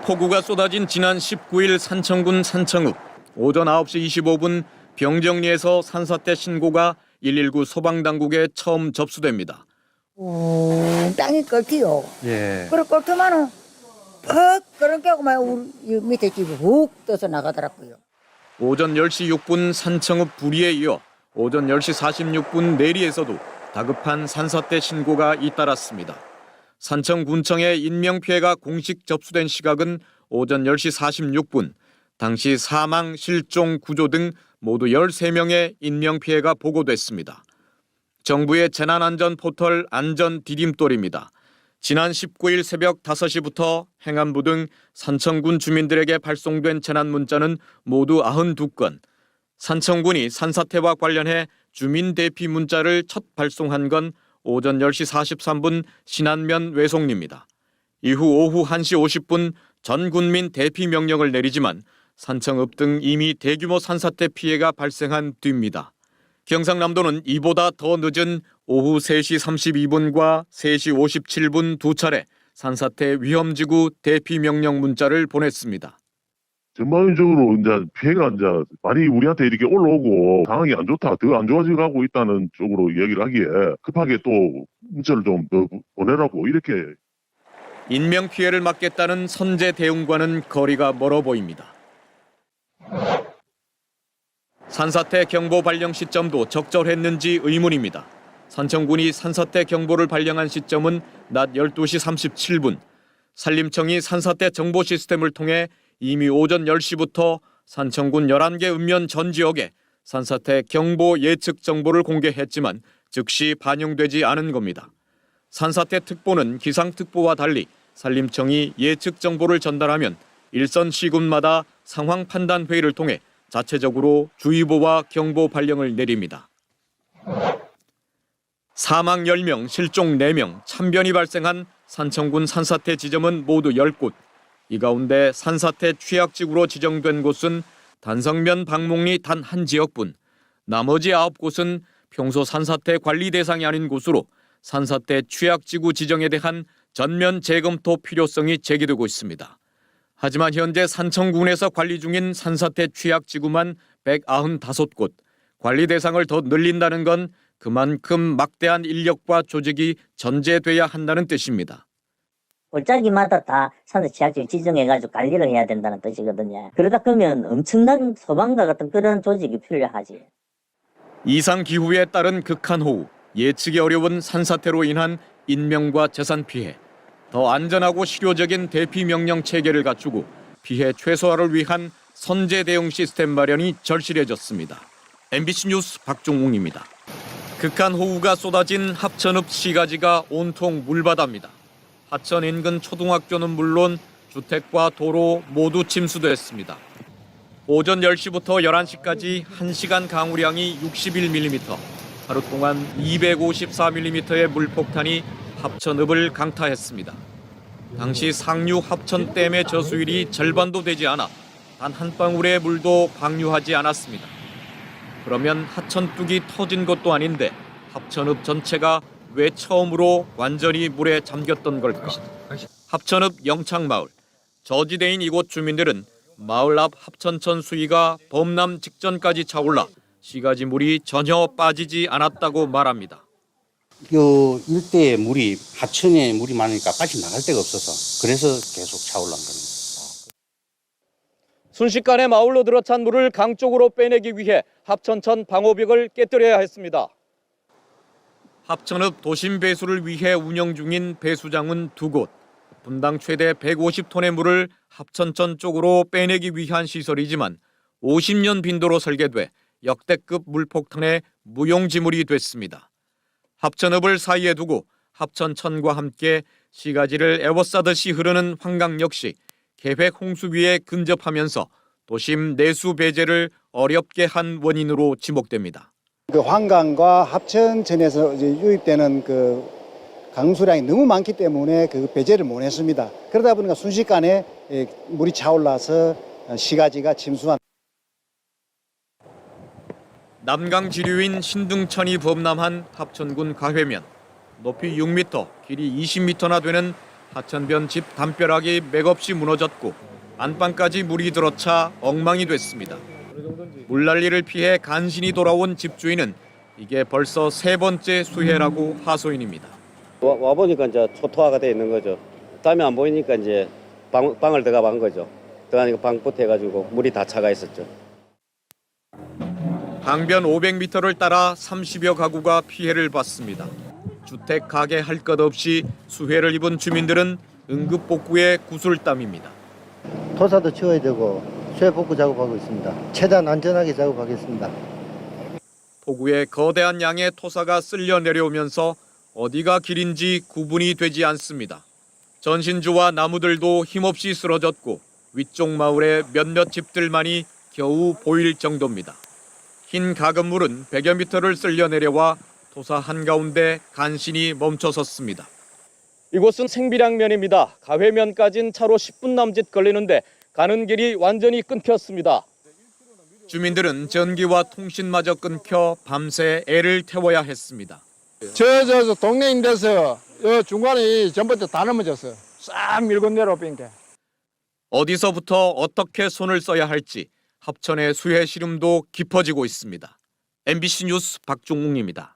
폭우가 쏟아진 지난 19일 산청군 산청읍 오전 9시 25분 병정리에서 산사태 신고가 119 소방당국에 처음 접수됩니다. 땅이 끓지요. 예. 그래 끓더만은 퍽 그렇게 하고만 우리 밑에 집이 훅 떠서 나가더라고요. 오전 10시 6분 산청읍 부리에 이어 오전 10시 46분 내리에서도 다급한 산사태 신고가 잇따랐습니다. 산청군청에 인명피해가 공식 접수된 시각은 오전 10시 46분, 당시 사망, 실종, 구조 등 모두 13명의 인명피해가 보고됐습니다. 정부의 재난안전포털 안전디딤돌입니다. 지난 19일 새벽 5시부터 행안부 등 산청군 주민들에게 발송된 재난 문자는 모두 92건, 산청군이 산사태와 관련해 주민 대피 문자를 첫 발송한 건 오전 10시 43분 신안면 외송리입니다. 이후 오후 1시 50분 전 군민 대피 명령을 내리지만 산청읍 등 이미 대규모 산사태 피해가 발생한 뒤입니다. 경상남도는 이보다 더 늦은 오후 3시 32분과 3시 57분 두 차례 산사태 위험지구 대피 명령 문자를 보냈습니다. 전반적으로 이제 피해가 이제 많이 우리한테 이렇게 올라오고 상황이 안 좋다, 더 안 좋아져 가고 있다는 쪽으로 얘기를 하기에 급하게 또 문자를 좀 더 보내라고 이렇게. 인명 피해를 막겠다는 선제 대응과는 거리가 멀어 보입니다. 산사태 경보 발령 시점도 적절했는지 의문입니다. 산청군이 산사태 경보를 발령한 시점은 낮 12시 37분. 산림청이 산사태 정보 시스템을 통해 이미 오전 10시부터 산청군 11개 읍면 전 지역에 산사태 경보 예측 정보를 공개했지만 즉시 반영되지 않은 겁니다. 산사태 특보는 기상특보와 달리 산림청이 예측 정보를 전달하면 일선 시군마다 상황 판단 회의를 통해 자체적으로 주의보와 경보 발령을 내립니다. 사망 10명, 실종 4명, 참변이 발생한 산청군 산사태 지점은 모두 10곳. 이 가운데 산사태 취약지구로 지정된 곳은 단성면 방목리 단 한 지역뿐, 나머지 9곳은 평소 산사태 관리 대상이 아닌 곳으로 산사태 취약지구 지정에 대한 전면 재검토 필요성이 제기되고 있습니다. 하지만 현재 산청군에서 관리 중인 산사태 취약지구만 195곳, 관리 대상을 더 늘린다는 건 그만큼 막대한 인력과 조직이 전제돼야 한다는 뜻입니다. 골짜기마다 다 산사 취약지구 지정해가지고 관리를 해야 된다는 뜻이거든요. 그러다 보면 엄청난 소방과 같은 그런 조직이 필요하지. 이상 기후에 따른 극한호우, 예측이 어려운 산사태로 인한 인명과 재산 피해, 더 안전하고 실효적인 대피 명령 체계를 갖추고 피해 최소화를 위한 선제 대응 시스템 마련이 절실해졌습니다. MBC 뉴스 박종웅입니다. 극한호우가 쏟아진 합천읍 시가지가 온통 물바다입니다. 하천 인근 초등학교는 물론 주택과 도로 모두 침수됐습니다. 오전 10시부터 11시까지 1시간 강우량이 61mm, 하루 동안 254mm의 물폭탄이 합천읍을 강타했습니다. 당시 상류 합천댐의 저수율이 절반도 되지 않아 단 한 방울의 물도 방류하지 않았습니다. 그러면 하천뚝이 터진 것도 아닌데 합천읍 전체가 왜 처음으로 완전히 물에 잠겼던 걸까? 합천읍 영창마을, 저지대인 이곳 주민들은 마을 앞 합천천 수위가 범람 직전까지 차올라 시가지 물이 전혀 빠지지 않았다고 말합니다. 이 일대에 물이 하천에 물이 많으니까 빠져나갈 데가 없어서 그래서 계속 차올란 겁니다. 순식간에 마을로 들어찬 물을 강 쪽으로 빼내기 위해 합천천 방호벽을 깨뜨려야 했습니다. 합천읍 도심 배수를 위해 운영 중인 배수장은 2곳, 분당 최대 150톤의 물을 합천천 쪽으로 빼내기 위한 시설이지만 50년 빈도로 설계돼 역대급 물폭탄의 무용지물이 됐습니다. 합천읍을 사이에 두고 합천천과 함께 시가지를 에워싸듯이 흐르는 황강 역시 계획 홍수위에 근접하면서 도심 내수 배제를 어렵게 한 원인으로 지목됩니다. 그 황강과 합천천에서 이제 유입되는 그 강수량이 너무 많기 때문에 그 배제를 못 했습니다. 그러다 보니까 순식간에 물이 차올라서 시가지가 침수한. 남강 지류인 신등천이 범람한 합천군 가회면, 높이 6m, 길이 20m나 되는 하천변 집 담벼락이 맥없이 무너졌고 안방까지 물이 들어차 엉망이 됐습니다. 물난리를 피해 간신히 돌아온 집주인은 이게 벌써 세 번째 수해라고 하소연입니다. 와 보니까 이제 초토화가 돼 있는 거죠. 땀이 안 보이니까 이제 방을 들어가 본 거죠. 들어가니까 방부터 해가지고 물이 다 차가 있었죠. 강변 500m를 따라 30여 가구가 피해를 봤습니다. 주택, 가게 할 것 없이 수해를 입은 주민들은 응급복구에 구슬땀입니다. 토사도 치워야 되고 수해 복구 작업하고 있습니다. 최대한 안전하게 작업하겠습니다. 폭우에 거대한 양의 토사가 쓸려 내려오면서 어디가 길인지 구분이 되지 않습니다. 전신주와 나무들도 힘없이 쓰러졌고 위쪽 마을의 몇몇 집들만이 겨우 보일 정도입니다. 흰 가금물은 100여 미터를 쓸려 내려와 토사 한가운데 간신히 멈춰섰습니다. 이곳은 생비량면입니다. 가회면까지는 차로 10분 남짓 걸리는데 가는 길이 완전히 끊겼습니다. 주민들은 전기와 통신마저 끊겨 밤새 애를 태워야 했습니다. 저 동네인데서 중간에 전부 다 넘어졌어요. 싹 밀고 내려오는 게. 어디서부터 어떻게 손을 써야 할지 합천의 수해 시름도 깊어지고 있습니다. MBC 뉴스 박종웅입니다.